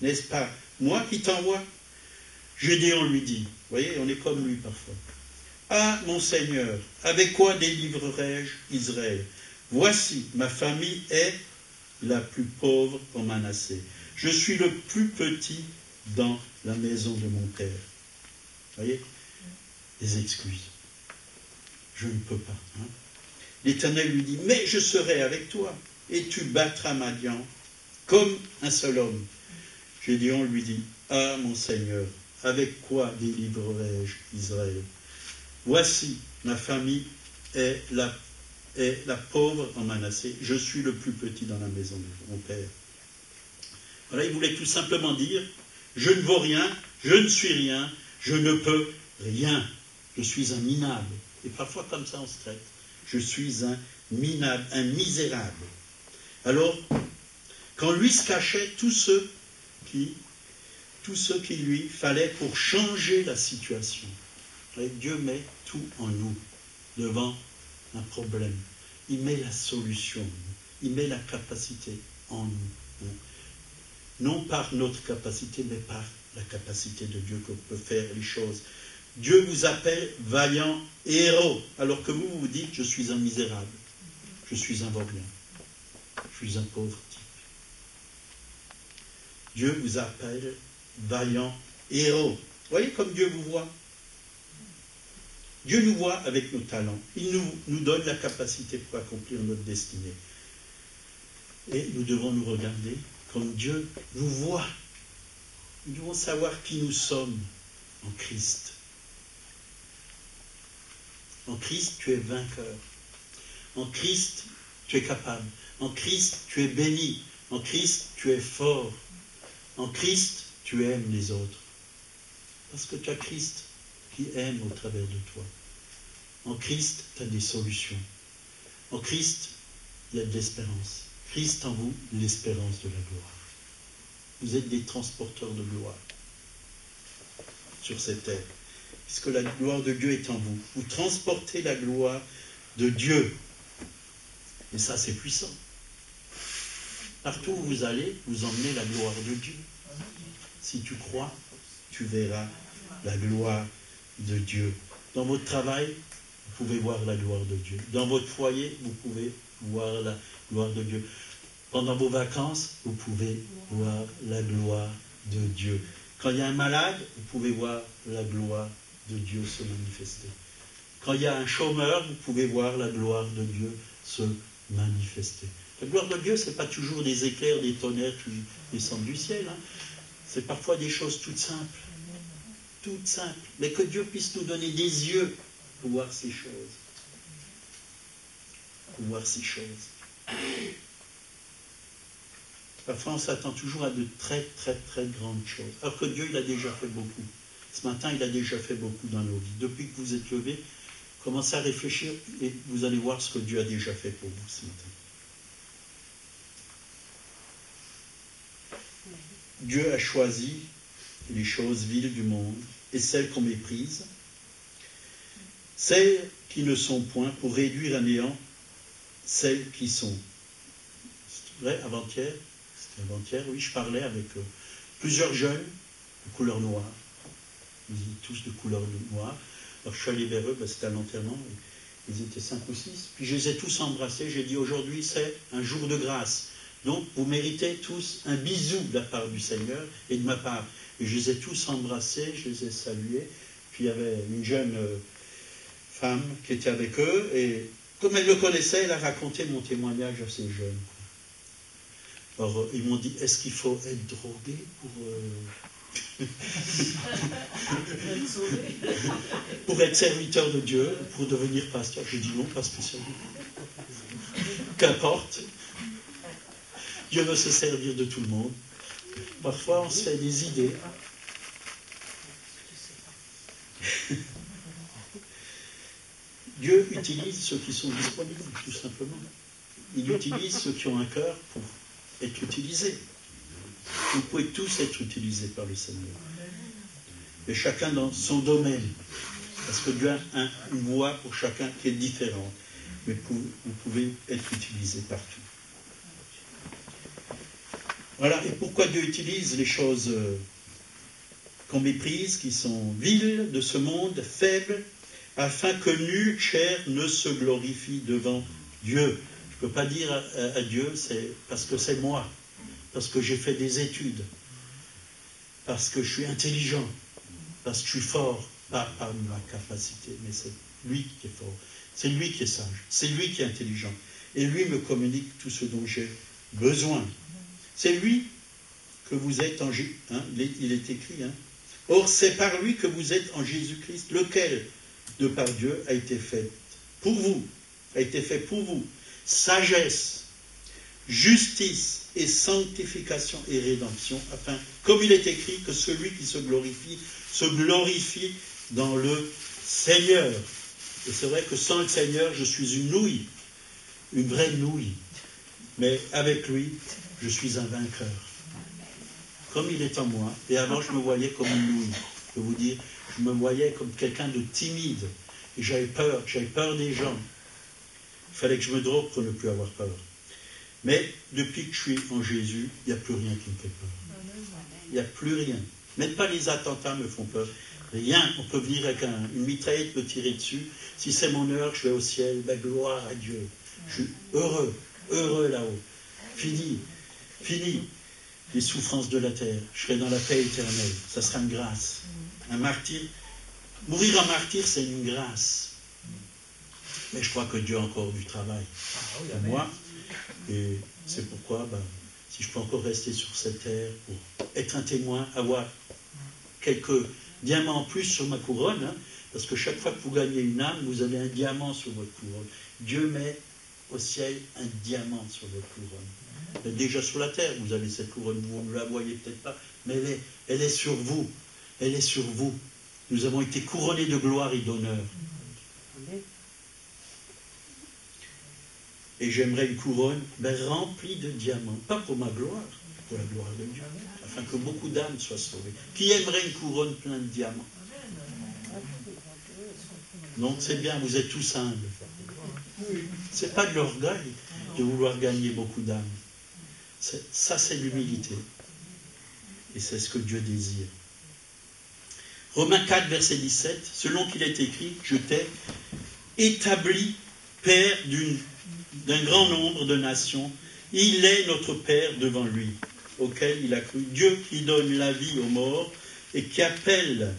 S1: N'est-ce pas moi qui t'envoie? Gédéon lui dit, vous voyez, on est comme lui parfois. Mon Seigneur, avec quoi délivrerai-je Israël? Voici, ma famille est la plus pauvre en Manassé. Je suis le plus petit dans la maison de mon père. Vous voyez? Des excuses. Je ne peux pas. L'Éternel lui dit, mais je serai avec toi, et tu battras Madian comme un seul homme. Gédéon lui dit, mon Seigneur, avec quoi délivrerai-je Israël? Voici, ma famille est la pauvre en Manassé, je suis le plus petit dans la maison de mon père. Voilà, il voulait tout simplement dire, je ne vaux rien, je ne suis rien, je ne peux rien, je suis un minable. Et parfois comme ça on se traite. Je suis un minable, un misérable. Alors, quand lui se cachait, tous ceux qui lui fallait pour changer la situation. Et Dieu met tout en nous, devant un problème. Il met la solution, il met la capacité en nous. Non par notre capacité, mais par la capacité de Dieu qu'on peut faire les choses. Dieu vous appelle vaillant héros, alors que vous vous dites, je suis un misérable, je suis un vaurien, je suis un pauvre type. Dieu vous appelle vaillant héros. Vous voyez comme Dieu vous voit? Dieu nous voit avec nos talents. Il nous donne la capacité pour accomplir notre destinée. Et nous devons nous regarder comme Dieu nous voit. Nous devons savoir qui nous sommes en Christ. En Christ, tu es vainqueur. En Christ, tu es capable. En Christ, tu es béni. En Christ, tu es fort. En Christ, tu aimes les autres. Parce que tu as Christ qui aime au travers de toi. En Christ, tu as des solutions. En Christ, il y a de l'espérance. Christ en vous, l'espérance de la gloire. Vous êtes des transporteurs de gloire sur cette terre. Puisque la gloire de Dieu est en vous. Vous transportez la gloire de Dieu. Et ça, c'est puissant. Partout où vous allez, vous emmenez la gloire de Dieu. Si tu crois, tu verras la gloire de Dieu. Dans votre travail, vous pouvez voir la gloire de Dieu. Dans votre foyer, vous pouvez voir la gloire de Dieu. Pendant vos vacances, vous pouvez voir la gloire de Dieu. Quand il y a un malade, vous pouvez voir la gloire de Dieu se manifester. Quand il y a un chômeur, vous pouvez voir la gloire de Dieu se manifester. La gloire de Dieu, ce n'est pas toujours des éclairs, des tonnerres qui descendent du ciel. C'est parfois des choses toutes simples. Toutes simples. Mais que Dieu puisse nous donner des yeux pour voir ces choses. Pour voir ces choses. Parfois, on s'attend toujours à de très, très, très grandes choses. Alors que Dieu, il a déjà fait beaucoup. Ce matin, il a déjà fait beaucoup dans nos vies. Depuis que vous êtes levés, commencez à réfléchir et vous allez voir ce que Dieu a déjà fait pour vous ce matin. Dieu a choisi les choses viles du monde et celles qu'on méprise, celles qui ne sont point, pour réduire à néant celles qui sont. C'est vrai, avant-hier, oui, je parlais avec plusieurs jeunes de couleur noire. Ils étaient tous de couleur noire. Alors je suis allé vers eux, c'était un enterrement, ils étaient 5 ou 6. Puis je les ai tous embrassés, j'ai dit aujourd'hui c'est un jour de grâce. Donc vous méritez tous un bisou de la part du Seigneur et de ma part. Et je les ai tous embrassés, je les ai salués. Puis il y avait une jeune femme qui était avec eux et comme elle le connaissait, elle a raconté mon témoignage à ces jeunes. Alors ils m'ont dit, est-ce qu'il faut être drogué pour être serviteur de Dieu, pour devenir pasteur? J'ai dit non, pas spécialement. Qu'importe. Dieu veut se servir de tout le monde. Parfois, on se fait des idées. Dieu utilise ceux qui sont disponibles, tout simplement. Il utilise ceux qui ont un cœur pour être utilisés. Vous pouvez tous être utilisés par le Seigneur. Et chacun dans son domaine. Parce que Dieu a une voie pour chacun qui est différente. Mais vous pouvez être utilisés partout. Voilà. Et pourquoi Dieu utilise les choses qu'on méprise, qui sont viles de ce monde, faibles, afin que nulle chair ne se glorifie devant Dieu. Je ne peux pas dire à Dieu, c'est parce que c'est moi. Parce que j'ai fait des études, parce que je suis intelligent, parce que je suis fort, pas par ma capacité, mais c'est lui qui est fort, c'est lui qui est sage, c'est lui qui est intelligent, et lui me communique tout ce dont j'ai besoin. C'est lui que vous êtes en Jésus, il est écrit, Or c'est par lui que vous êtes en Jésus-Christ, lequel, de par Dieu, a été fait pour vous, sagesse, justice et sanctification et rédemption, afin, comme il est écrit, que celui qui se glorifie dans le Seigneur. Et c'est vrai que sans le Seigneur, je suis une nouille, une vraie nouille. Mais avec lui, je suis un vainqueur. Comme il est en moi. Et avant, je me voyais comme une nouille. Je peux vous dire, je me voyais comme quelqu'un de timide. Et j'avais peur des gens. Il fallait que je me drogue pour ne plus avoir peur. Mais depuis que je suis en Jésus, il n'y a plus rien qui me fait peur. Il n'y a plus rien. Même pas les attentats me font peur. Rien. On peut venir avec une mitraillette me tirer dessus. Si c'est mon heure, je vais au ciel. Ben, gloire à Dieu. Je suis heureux là-haut. Fini les souffrances de la terre. Je serai dans la paix éternelle. Ça sera une grâce. Un martyr. Mourir en martyr, c'est une grâce. Mais je crois que Dieu a encore du travail pour moi. Et c'est pourquoi, si je peux encore rester sur cette terre pour être un témoin, avoir quelques diamants en plus sur ma couronne, parce que chaque fois que vous gagnez une âme, vous avez un diamant sur votre couronne. Dieu met au ciel un diamant sur votre couronne. Mais déjà sur la terre, vous avez cette couronne, vous ne la voyez peut-être pas, mais elle est sur vous. Elle est sur vous. Nous avons été couronnés de gloire et d'honneur. Et j'aimerais une couronne remplie de diamants. Pas pour ma gloire, pour la gloire de Dieu. Afin que beaucoup d'âmes soient sauvées. Qui aimerait une couronne pleine de diamants? Donc c'est bien, vous êtes tous humbles. C'est pas de l'orgueil de vouloir gagner beaucoup d'âmes. Ça, c'est l'humilité. Et c'est ce que Dieu désire. Romains 4, verset 17. Selon qu'il est écrit, je t'ai établi Père d'un grand nombre de nations. Il est notre Père devant lui, auquel il a cru. Dieu qui donne la vie aux morts et qui appelle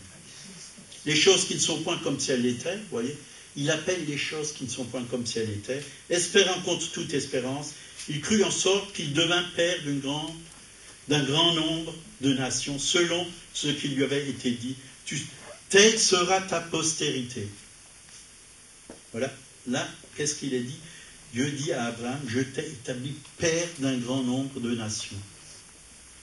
S1: les choses qui ne sont point comme si elles l'étaient. Vous voyez, il appelle les choses qui ne sont point comme si elles étaient. Espérant contre toute espérance, il crut en sorte qu'il devint Père d'un grand nombre de nations, selon ce qui lui avait été dit. Telle sera ta postérité. Voilà. Là, qu'est-ce qu'il est dit? Dieu dit à Abraham, je t'ai établi Père d'un grand nombre de nations.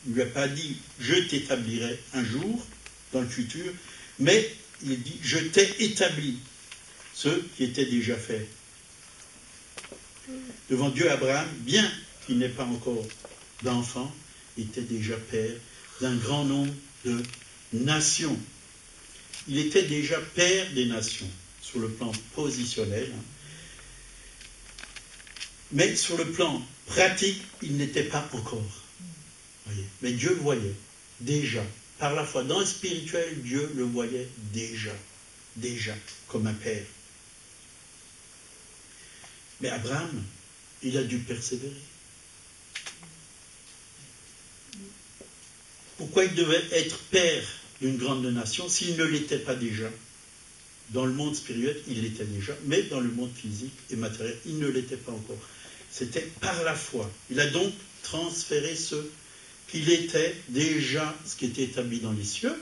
S1: Il ne lui a pas dit, je t'établirai un jour, dans le futur, Mais il dit, je t'ai établi ceux qui étaient déjà faits. Devant Dieu, Abraham, bien qu'il n'ait pas encore d'enfant, était déjà père d'un grand nombre de nations. Il était déjà père des nations, sur le plan positionnel. Mais sur le plan pratique, il n'était pas encore. Voyez. Mais Dieu voyait déjà, par la foi. Dans le spirituel, Dieu le voyait déjà, comme un père. Mais Abraham, il a dû persévérer. Pourquoi il devait être père d'une grande nation s'il ne l'était pas déjà? Dans le monde spirituel, il l'était déjà, mais dans le monde physique et matériel, il ne l'était pas encore. C'était par la foi. Il a donc transféré ce qu'il était déjà, ce qui était établi dans les cieux,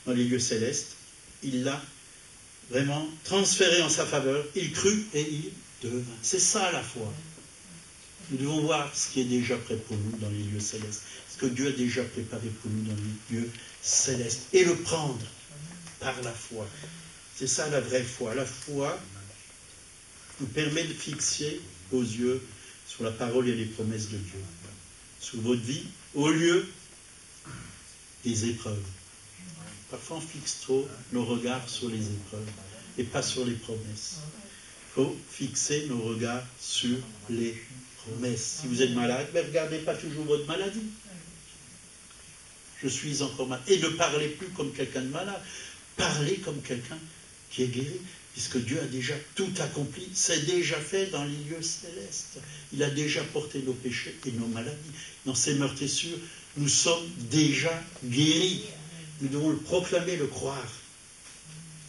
S1: dans les lieux célestes. Il l'a vraiment transféré en sa faveur. Il crut et il devint. C'est ça la foi. Nous devons voir ce qui est déjà prêt pour nous dans les lieux célestes. Ce que Dieu a déjà préparé pour nous dans les lieux célestes. Et le prendre par la foi. C'est ça la vraie foi. La foi nous permet de fixer nos yeux sur la parole et les promesses de Dieu. Sur votre vie, au lieu des épreuves. Parfois on fixe trop nos regards sur les épreuves et pas sur les promesses. Il faut fixer nos regards sur les promesses. Si vous êtes malade, ne regardez pas toujours votre maladie. Je suis encore malade. Et ne parlez plus comme quelqu'un de malade. Parlez comme quelqu'un qui est guéri, puisque Dieu a déjà tout accompli. C'est déjà fait dans les lieux célestes. Il a déjà porté nos péchés et nos maladies. Dans ses meurtrissures, nous sommes déjà guéris. Nous devons le proclamer, le croire.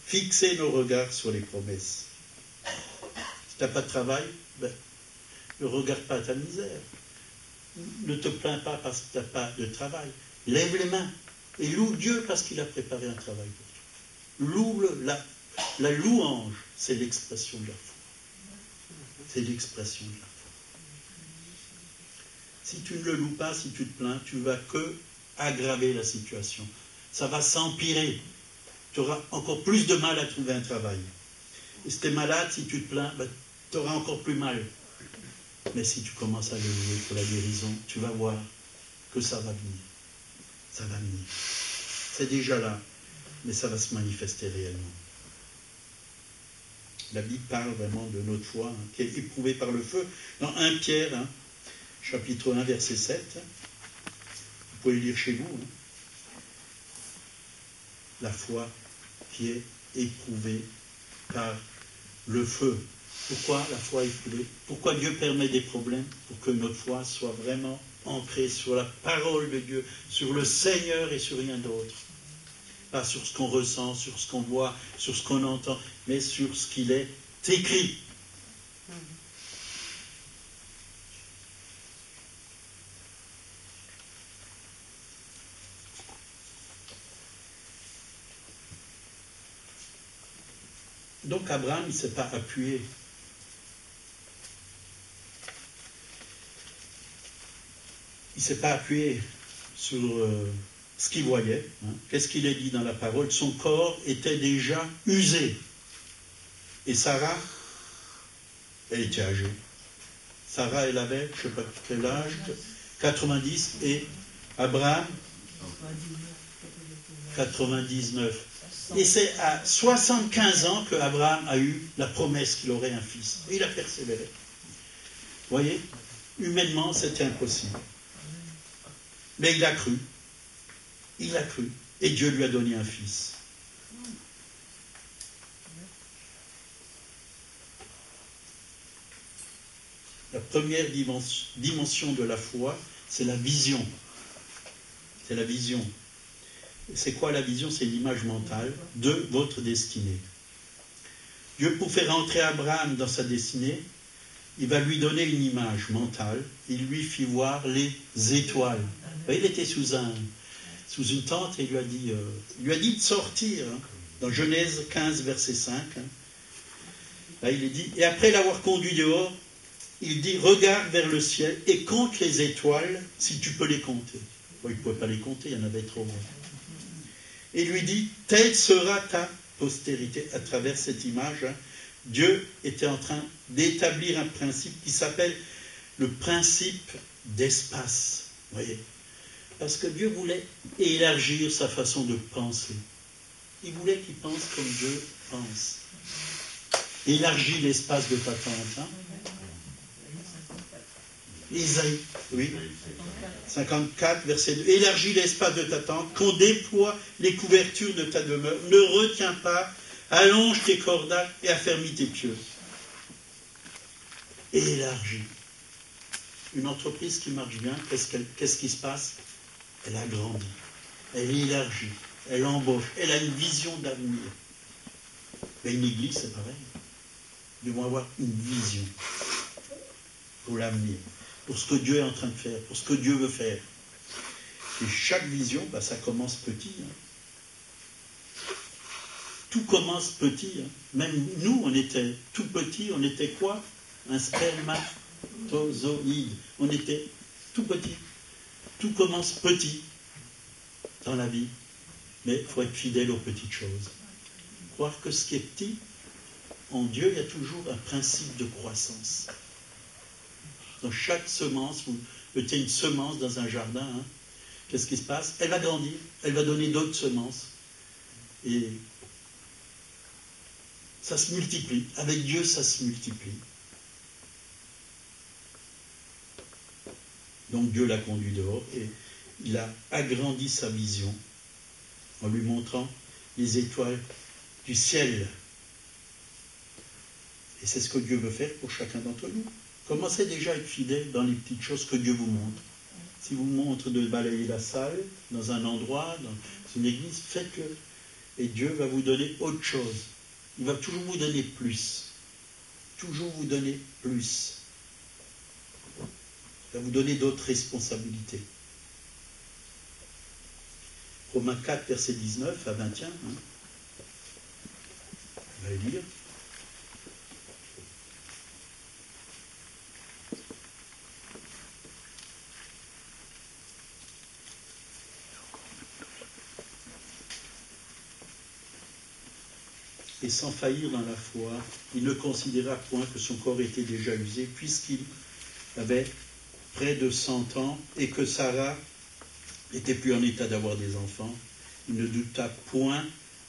S1: Fixer nos regards sur les promesses. Si tu n'as pas de travail, ne regarde pas ta misère. Ne te plains pas parce que tu n'as pas de travail. Lève les mains et loue Dieu parce qu'il a préparé un travail pour toi. Loue-le. La louange, c'est l'expression de la foi. C'est l'expression de la foi. Si tu ne le loues pas, si tu te plains, tu ne vas que aggraver la situation. Ça va s'empirer. Tu auras encore plus de mal à trouver un travail. Et si tu es malade, si tu te plains, tu auras encore plus mal. Mais si tu commences à le louer pour la guérison, tu vas voir que ça va venir. Ça va venir. C'est déjà là, mais ça va se manifester réellement. La Bible parle vraiment de notre foi, qui est éprouvée par le feu. Dans 1 Pierre, chapitre 1, verset 7, vous pouvez le lire chez vous. La foi qui est éprouvée par le feu. Pourquoi la foi est éprouvée? Pourquoi Dieu permet des problèmes? Pour que notre foi soit vraiment ancrée sur la parole de Dieu, sur le Seigneur et sur rien d'autre. Pas sur ce qu'on ressent, sur ce qu'on voit, sur ce qu'on entend, mais sur ce qu'il est écrit. Donc Abraham, il ne s'est pas appuyé. Il ne s'est pas appuyé sur ce qu'il voyait. Qu'est-ce qu'il a dit dans la parole? Son corps était déjà usé. Et Sarah, elle était âgée. Sarah, elle avait, je ne sais pas quel âge, 90, et Abraham, 99. Et c'est à 75 ans que Abraham a eu la promesse qu'il aurait un fils. Et il a persévéré. Vous voyez, humainement, c'était impossible. Mais il a cru. Il a cru. Et Dieu lui a donné un fils. La première dimension de la foi, c'est la vision. C'est la vision. C'est quoi la vision? C'est l'image mentale de votre destinée. Dieu, pour faire entrer Abraham dans sa destinée, il va lui donner une image mentale. Il lui fit voir les étoiles. Il était sous une tente et il lui a dit de sortir. Dans Genèse 15, verset 5. Là, il est dit, et après l'avoir conduit dehors, il dit, regarde vers le ciel et compte les étoiles si tu peux les compter. Il ne pouvait pas les compter, il y en avait trop. et lui dit, telle sera ta postérité. À travers cette image, Dieu était en train d'établir un principe qui s'appelle le principe d'espace. Vous voyez ? Parce que Dieu voulait élargir sa façon de penser. Il voulait qu'il pense comme Dieu pense. Élargis l'espace de ta tente. Hein? Isaïe, oui. 54, verset 2. Élargis l'espace de ta tente, qu'on déploie les couvertures de ta demeure. Ne retiens pas, allonge tes cordages et affermis tes pieux. Élargis. Une entreprise qui marche bien, qu'est-ce qui se passe? Elle agrandit, elle élargit, elle embauche, elle a une vision d'avenir. Mais une église, c'est pareil. Nous devons avoir une vision pour l'avenir, pour ce que Dieu est en train de faire, pour ce que Dieu veut faire. Et chaque vision, ça commence petit. Hein. Tout commence petit. Hein. Même nous, on était tout petits, on était quoi? Un spermatozoïde. On était tout petit. Tout commence petit dans la vie, mais il faut être fidèle aux petites choses. Croire que ce qui est petit, en Dieu, il y a toujours un principe de croissance. Dans chaque semence, vous mettez une semence dans un jardin, hein, qu'est-ce qui se passe? Elle va grandir, elle va donner d'autres semences. Et ça se multiplie. Avec Dieu, ça se multiplie. Donc Dieu l'a conduit dehors et il a agrandi sa vision en lui montrant les étoiles du ciel. Et c'est ce que Dieu veut faire pour chacun d'entre nous. Commencez déjà à être fidèle dans les petites choses que Dieu vous montre. S'il vous montre de balayer la salle, dans un endroit, dans une église, faites-le. Et Dieu va vous donner autre chose. Il va toujours vous donner plus. Toujours vous donner plus. Il va vous donner d'autres responsabilités. Romains 4, verset 19 à 21. Hein. On va le lire. Et sans faillir dans la foi, il ne considéra point que son corps était déjà usé, puisqu'il avait près de 100 ans et que Sarah n'était plus en état d'avoir des enfants. Il ne douta point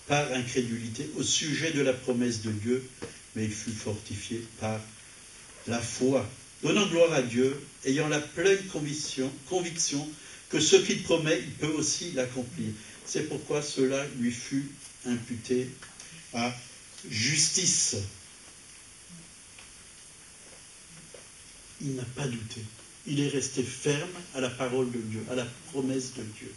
S1: par incrédulité au sujet de la promesse de Dieu, mais il fut fortifié par la foi, donnant gloire à Dieu, ayant la pleine conviction que ce qu'il promet, il peut aussi l'accomplir. C'est pourquoi cela lui fut imputé à justice. Il n'a pas douté. Il est resté ferme à la parole de Dieu, à la promesse de Dieu.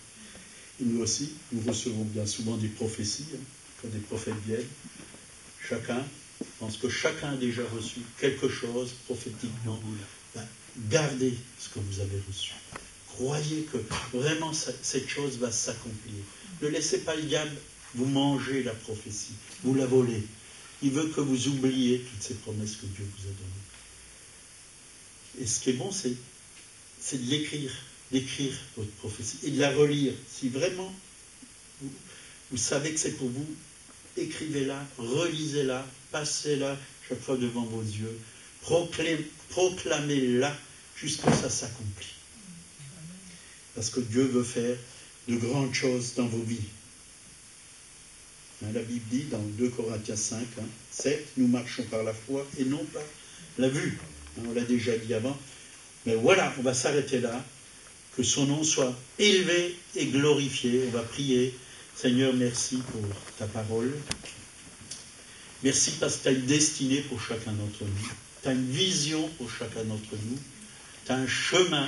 S1: Et nous aussi, nous recevons bien souvent des prophéties, hein, quand des prophètes viennent. Chacun pense que chacun a déjà reçu quelque chose prophétiquement. Gardez ce que vous avez reçu. Croyez que vraiment cette chose va s'accomplir. Ne laissez pas le diable vous manger la prophétie, vous la voler. Il veut que vous oubliez toutes ces promesses que Dieu vous a données. Et ce qui est bon, c'est de l'écrire, d'écrire votre prophétie et de la relire. Si vraiment vous savez que c'est pour vous, écrivez-la, relisez-la, passez-la chaque fois devant vos yeux, proclamez-la jusqu'à ce que ça s'accomplit. Parce que Dieu veut faire de grandes choses dans vos vies. La Bible dit dans 2 Corinthiens 5, certes, nous marchons par la foi et non par la vue. On l'a déjà dit avant. Mais voilà, on va s'arrêter là. Que son nom soit élevé et glorifié. On va prier. Seigneur, merci pour ta parole. Merci parce que tu as une destinée pour chacun d'entre nous. Tu as une vision pour chacun d'entre nous. Tu as un chemin.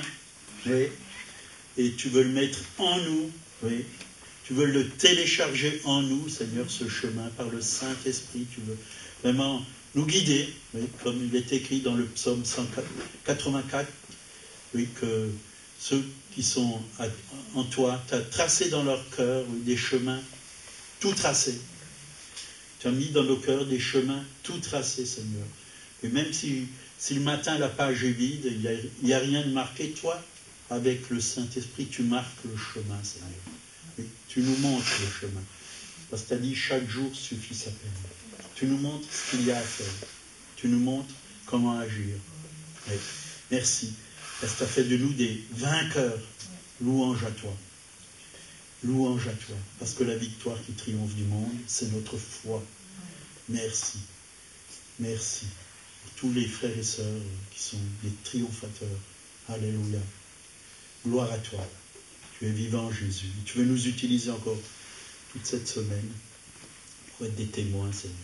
S1: Oui. Et tu veux le mettre en nous. Oui. Tu veux le télécharger en nous, Seigneur, ce chemin, par le Saint-Esprit. Tu veux vraiment nous guider, oui, comme il est écrit dans le psaume 184, oui, que ceux qui sont en toi, tu as tracé dans leur cœur, oui, des chemins tout tracés. Tu as mis dans nos cœurs des chemins tout tracés, Seigneur. Et même si le matin la page est vide, il n'y a rien de marqué, toi, avec le Saint-Esprit, tu marques le chemin, Seigneur. Tu nous montres le chemin. Parce que tu as dit, chaque jour suffit sa peine. Tu nous montres ce qu'il y a à faire. Tu nous montres comment agir. Oui. Merci. Parce que tu as fait de nous des vainqueurs. Louange à toi. Louange à toi. Parce que la victoire qui triomphe du monde, c'est notre foi. Merci. Merci. Pour tous les frères et sœurs qui sont des triomphateurs. Alléluia. Gloire à toi. Tu es vivant, Jésus. Tu veux nous utiliser encore toute cette semaine pour être des témoins, Seigneur.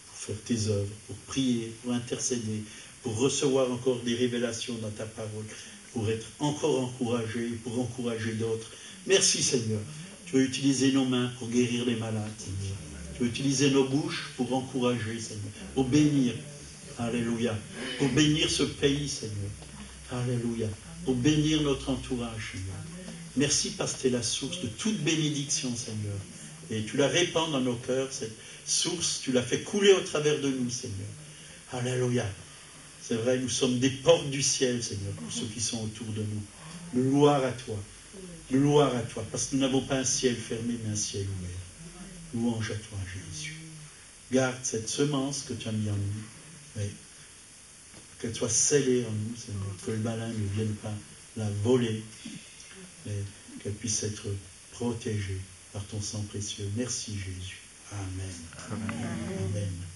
S1: Pour faire tes œuvres, pour prier, pour intercéder, pour recevoir encore des révélations dans ta parole, pour être encore encouragé, pour encourager d'autres. Merci, Seigneur. Tu veux utiliser nos mains pour guérir les malades, Seigneur. Tu veux utiliser nos bouches pour encourager, Seigneur. Pour bénir. Alléluia. Pour bénir ce pays, Seigneur. Alléluia. Pour bénir notre entourage, Seigneur. Merci parce que tu es la source de toute bénédiction, Seigneur. Et tu la répands dans nos cœurs, cette source, tu l'as fait couler au travers de nous, Seigneur. Alléluia. C'est vrai, nous sommes des portes du ciel, Seigneur, pour ceux qui sont autour de nous. Gloire à toi. Gloire à toi, parce que nous n'avons pas un ciel fermé, mais un ciel ouvert. Louange à toi, Jésus. Garde cette semence que tu as mis en nous. Oui. Qu'elle soit scellée en nous, Seigneur. Que le malin ne vienne pas la voler, mais qu'elle puisse être protégée par ton sang précieux. Merci, Jésus. Amen. Amen. Amen.